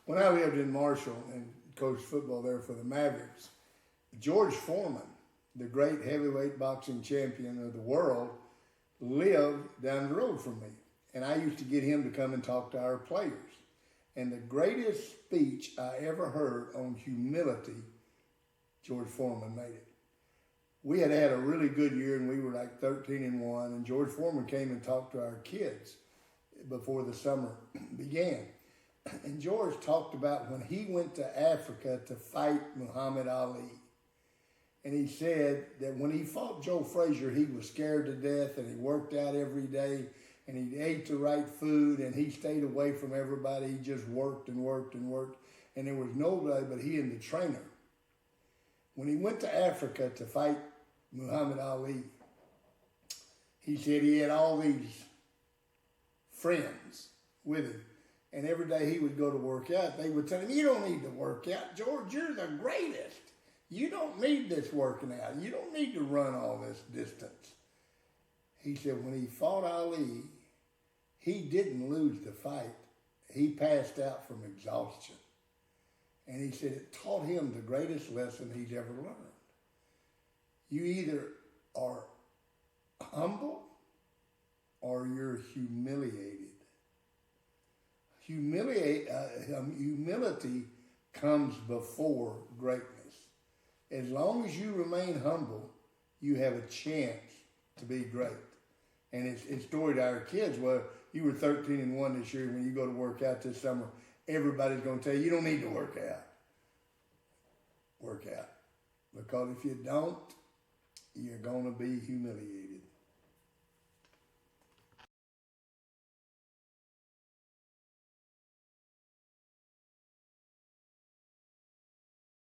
When I lived in Marshall and coached football there for the Mavericks, George Foreman, the great heavyweight boxing champion of the world, lived down the road from me. And I used to get him to come and talk to our players. And the greatest speech I ever heard on humility, George Foreman made it. We had had a really good year, and we were like 13-1, and George Foreman came and talked to our kids before the summer began. And George talked about when he went to Africa to fight Muhammad Ali. And he said that when he fought Joe Frazier, he was scared to death, and he worked out every day, and he ate the right food, and he stayed away from everybody. He just worked and worked and worked, and there was nobody but he and the trainer. When he went to Africa to fight Muhammad Ali, he said he had all these friends with him. And every day he would go to work out, they would tell him, "You don't need to work out, George. You're the greatest. You don't need this working out. You don't need to run all this distance." He said when he fought Ali, he didn't lose the fight. He passed out from exhaustion. And he said it taught him the greatest lesson he's ever learned. You either are humble or you're humiliated. Humility comes before greatness. As long as you remain humble, you have a chance to be great. And it's story to our kids. Well, you were 13-1 this year. When you go to work out this summer, everybody's going to tell you, you don't need to work out. Work out. Because if you don't, you're going to be humiliated.